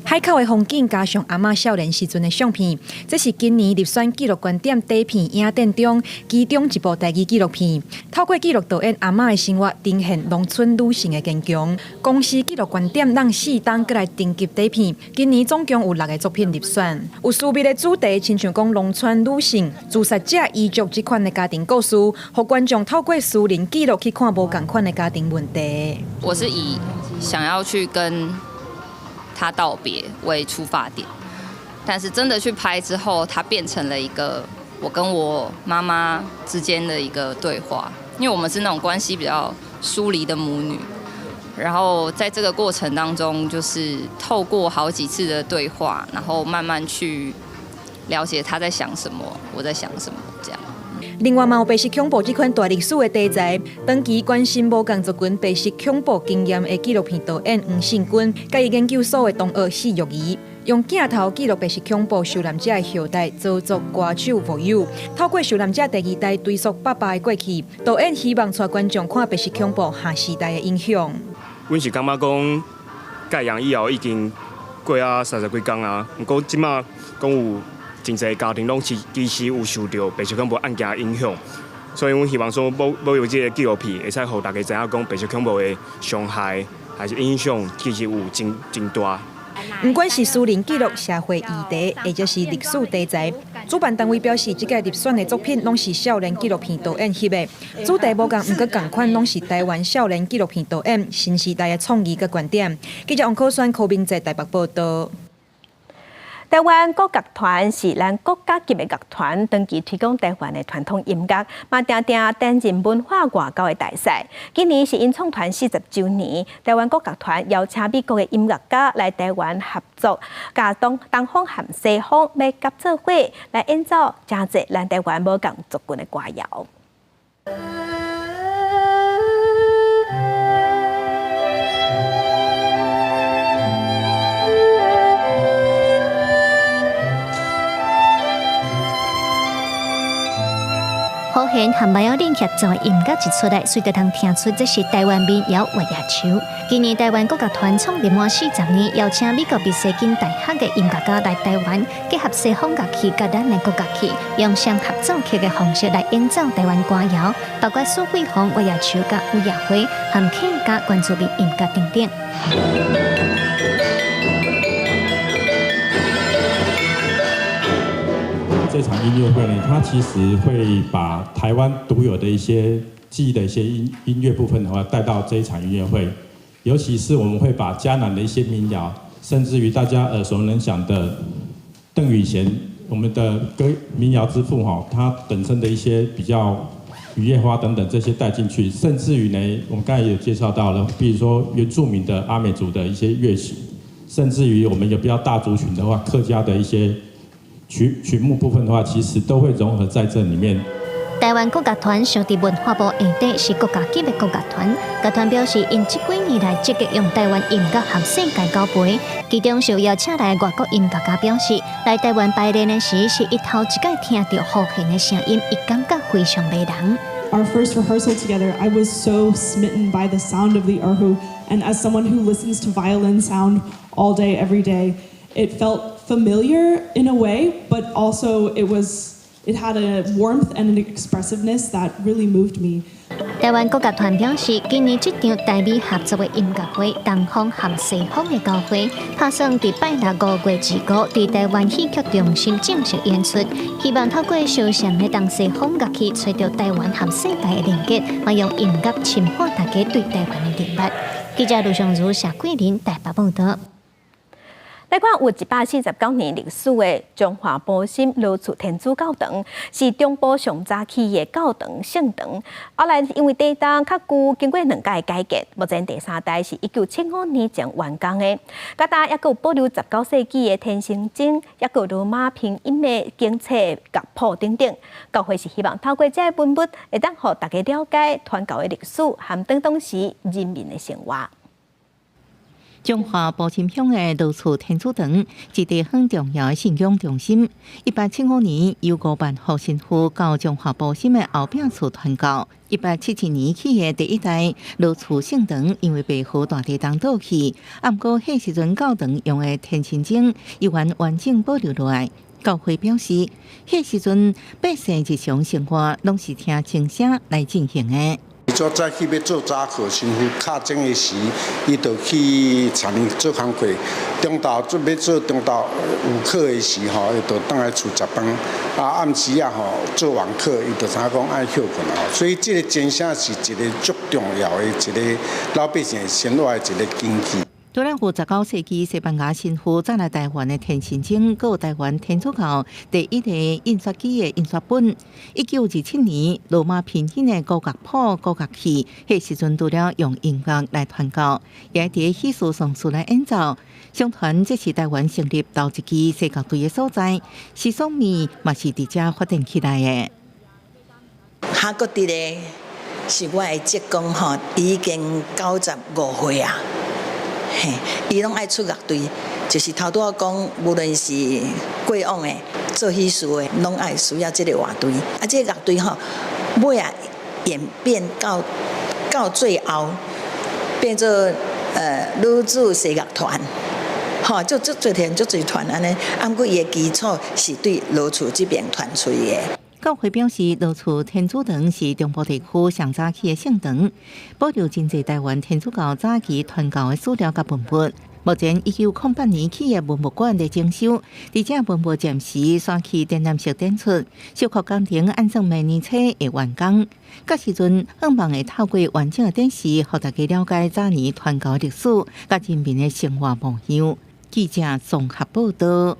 海口的风景加上阿嬷少年时阵的相片，这是今年入选纪录观点第一片影展中其中一部台语纪录片。透过记录导演阿嬷的生活，呈现农村女性的坚强。公司纪录观点让4档过来订级第一片，今年总共有6个作品入选。有私密的主题，亲像讲农村女性、自杀者遗族这款的家庭故事，让观众透过私人记录去看无同款的家庭问题。我是以想要去跟他道别为出发点，但是真的去拍之后，它变成了一个我跟我妈妈之间的一个对话，因为我们是那种关系比较疏离的母女，然后在这个过程当中，就是透过好几次的对话，然后慢慢去了解她在想什么，我在想什么，这样。另外，有白色恐怖这款大历史的题材，长期关心无共族群白色恐怖经验的纪录片导演黄信军，甲伊研究所的同学史玉仪，用镜头记录白色恐怖受难者的后代，造作歌手无友，透过受难者第2代追溯爸爸的过去，导演希望带观众看白色恐怖下时代的影响。阮是感觉讲，戒严以后已经过啊30几天啊，不过即马讲有。真侪家庭拢其实有受到白色恐怖案件的影响，所以阮希望说，要有这个纪录片，会使互大家知影讲白色恐怖的伤害还是影响，其实有真大。不管是私人记录、社会议题，或者是历史题材，主办单位表示，这届入选的作品拢是少年纪录片导演翕的，主题无共，不过同款拢是台湾少年纪录片导演新时代的创意甲观点。记者王可选、柯明在台北报道。台湾国乐团是咱国家级的乐团，长期推广台湾的传统音乐，嘛常常担任文化外交的大赛。今年是因创团40周年，台湾国乐团邀请美国的音乐家来台湾合作，甲东方和西方要合作伙来演奏真侪咱台湾无共族群的歌谣。好弦和马友林合作的音乐一出来，随着通听出这是台湾民谣月夜秋。今年台湾国乐团创立满40年，邀请美国密西根大学的音乐家来台湾，结合西方乐器甲咱的国乐器，用相合奏曲的方式来演奏台湾歌谣，包括苏慧红月夜秋、甲有夜花、和客家原住民音乐等等。这场音乐会呢，它其实会把台湾独有的一些记忆的一些音乐部分的话，带到这一场音乐会。尤其是我们会把嘉南的一些民谣，甚至于大家耳熟能详的邓雨贤，我们的民谣之父哈，他本身的一些比较雨夜花等等这些带进去，甚至于呢，我们刚才也有介绍到了，比如说原住民的阿美族的一些乐曲，甚至于我们有比较大族群的话，客家的一些曲目部分的话，其实都会融合在这里面。台湾国乐团属伫文化部下底，是国家级的国乐团。乐团表示，因这几年来积极用台湾音乐和世界交陪，其中受邀请来外国音乐家表示，来台湾排练的时，是一头一届听到好听的声音，伊感觉非常迷人。Our first rehearsal together, I was so smitten by the sound of the erhu, and as someone who listens to violin sound all day, every day, it felt familiar in a way, but also it had a warmth and an expressiveness that really moved me. 台湾国乐团表示，今年这场台美合作的音乐会，东方和西方的交汇，打算伫拜6、5月25伫台湾戏剧中心正式演出，希望透过相像的东西方乐器，找到台湾和世界的连结，也用音乐深化大家对台湾的认识。记者卢尚如、谢桂林台北报道。台湾有149年历史的中华保心罗厝天主教堂，是中部上早期的教堂圣堂。后来因为地动较旧，经过2届改革，目前第3代是1975年前完工的。加大也有保留19世纪的天星钟，也有罗马拼音的经册、乐谱等等。教会是希望透过这些文物，会当让大家了解传教的历史和当时人民的生活。中华埔心乡的罗厝天主堂，一地很重要的信仰中心。1875年由5万户神父到中华埔心的后壁厝传教。1877年起的第一代罗厝圣堂，因为被河大地震倒去，不过迄时阵教堂用的天心经依然完整保留落来。教会表示，迄时阵百姓日常生活拢是听经声来进行的。做早起要做早课，神父敲钟的时，伊就去田里做工课。中昼要做中昼有课的时吼，伊就倒来厝食饭。暗时做完课，伊就知影讲爱休困吼。所以这个真正是一个足重要的一个老百姓生活的一个根基。除了19世纪西班牙神父载来台湾的天心经，还有台湾天主教第一个印刷机的印刷本。1927年，罗马拼音的古乐谱、古乐器，迄时阵除了用音乐来传教，也伫喜事丧事来演奏。相传这是台湾成立头一支西乐队的所在，西双面嘛是伫遮发展起来的。哈国伫咧是我的职工吼，已经95岁啊。嘿，伊拢爱出乐队，就是头拄仔讲，无论是过往的、做喜事的，拢爱需要这个乐队。这个乐队吼，尾演变到最后，变做女子西乐团，吼，就足侪团安尼。不过伊的基础是对罗厝这边传出的。教会表示，罗厝天主堂是中部地区上早期的圣堂，保留真侪台湾天主教早期传教的史料甲文物。目前1908年起的文物馆在整修，而且文物暂时选去展览式展出，小可工程按算明年初会完工。到时阵，希望会透过完整的展示，让大家了解早年传教历史甲人民的生活模样。记者综合报道。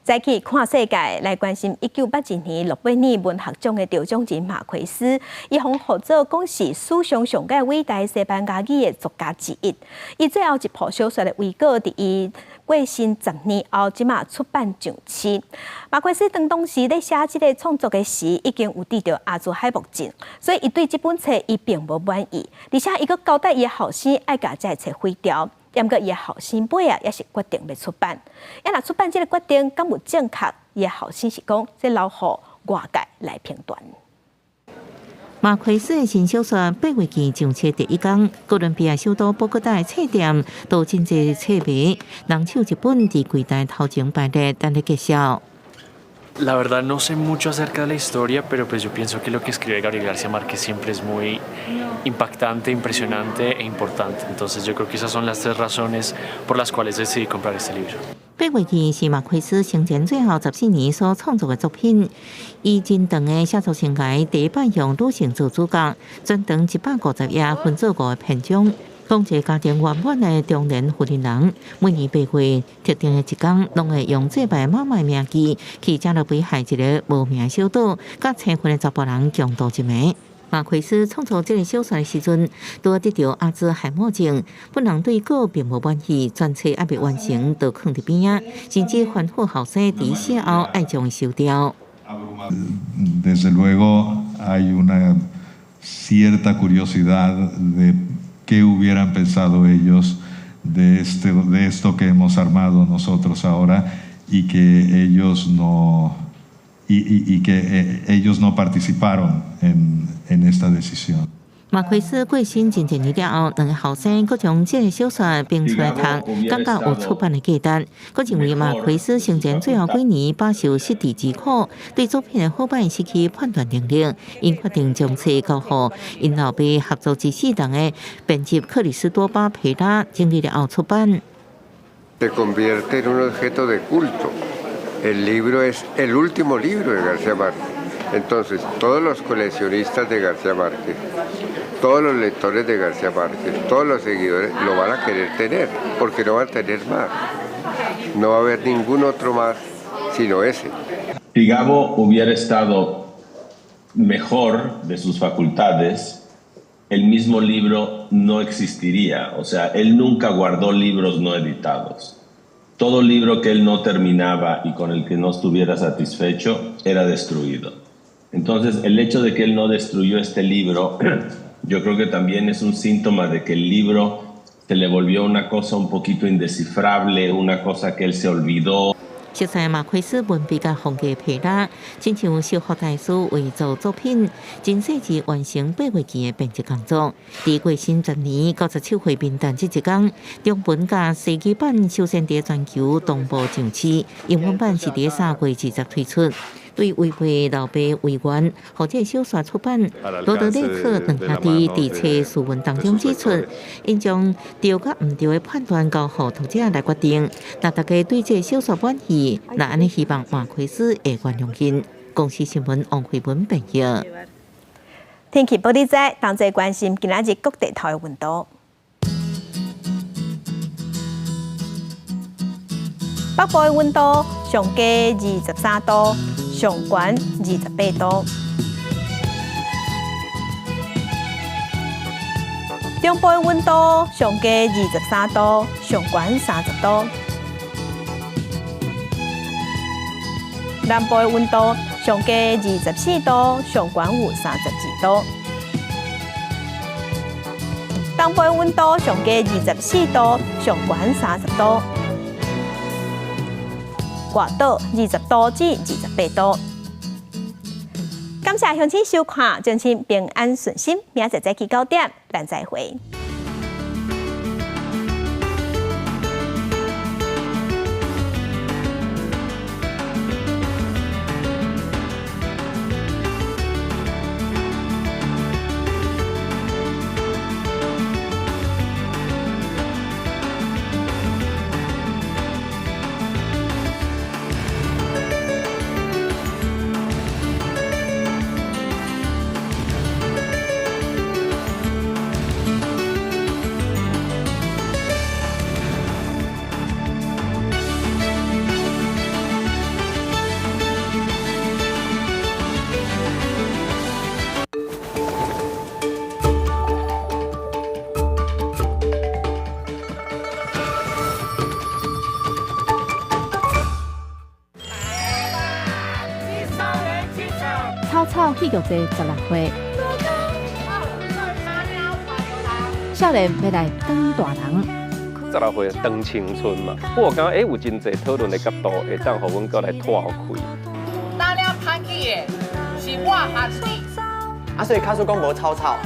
再去看世界，来关心1981年诺贝尔文学奖的得奖人马奎斯，伊红号做讲是史上上界伟大西班牙语的作家之一。伊最后一部小说的遗稿，伫伊过身10年后，即马出版上市。马奎斯当时咧写即个创作的时，已经有得到阿兹海默症，所以伊对这本册伊并无满意，而且伊佫交代伊的后生爱甲这册毁掉。不过伊的后生尾也是决定要出版。若出版这个决定敢有正确？伊的后生是讲，这留互外界来评断。马奎斯的新小说8月期上册第一天，哥伦比亚首都波哥大的册店都真侪册迷，人手一本伫柜台头前摆列，等咧介绍。La verdad no sé mucho acerca de la historia, pero pues yo pienso que lo que escribe Gabriel García Márquez siempre es muy impactante, impresionante e importante. Entonces yo creo que esas son las 3 razones por las cuales decidí comprar este libro. 8月期是马奎斯生前最后14年所创作的作品。伊真长的写作生涯第一摆用女性做主角，全长150页，分做5个篇章。讲一个家庭圆满的中年妇人人，每年8月特定的一天，拢会用祭拜妈妈的名字去加勒比海一个无名小岛，甲青婚的查甫人共度一暝。马奎斯创作这个小说的时阵，拄得到阿兹海默症，本人对稿并无满意，全册还未完成，就放伫边仔，甚至吩咐后生伫写后爱将收掉。Desde luego hay una cierta curiosidad de qué hubieran pensado ellos de esto que hemos armado nosotros ahora y que ellos no participaron en esta decisión. 马奎斯过身真侪年了后，两个后生佫将这个小说编出来读，感觉有出版的价值。佫认为马奎斯生前最后几年饱受失地之苦，对作品的好歹失去判断能力，因决定将册交予因老爸合作之4人的编辑克里斯多巴培拉整理了后出版。Se convierte en un objeto de culto. El libro es el último libro de García Márquez. Entonces, todos los coleccionistas de García Márquez, todos los lectores de García Márquez, todos los seguidores lo van a querer tener, porque no van a tener más. No va a haber ningún otro más sino ese. Si Gabo hubiera estado mejor de sus facultades, el mismo libro no existiría. O sea, él nunca guardó libros no editados. Todo libro que él no terminaba y con el que no estuviera satisfecho era destruido. Entonces, el hecho de que él no destruyó este libro, yo creo que también es un síntoma de que el libro Se le volvió una cosa un poquito indescifrable, una cosa que él se olvidó. 熟悉马奎斯文笔甲风格配搭，亲像小学大师为做作品，真细致完成8月期的编辑工作。伫过新10年97岁元旦这一天，中文甲西语版首先伫全球同步上市，英文版是伫3月20推出。对违背老爸遗愿，或者小说出版，罗德雷克两兄弟伫册书文当中指出，因将对甲毋对的判断交予读者来决定。那大家对这小说满意，那安尼希望马奎斯会原谅因。公司新闻王慧文报道。天气报道在，同齐关心今仔日各地头的温度。北部的温度上低23度，上悬28度；中部的温度上低23度，上悬30度；南部的温度上低24度，上悬有32度；东部的温度上低24度，上悬30度。外岛20度至28度。感谢乡亲收看，祝亲平安顺心，明仔载早起9点，咱再会。草戏剧节16岁，少年要来当大人。16岁当青春嘛，我感觉有真侪讨论的角度，会当互阮过来拓开。当了拍戏的是我和你，所以卡叔讲无草草，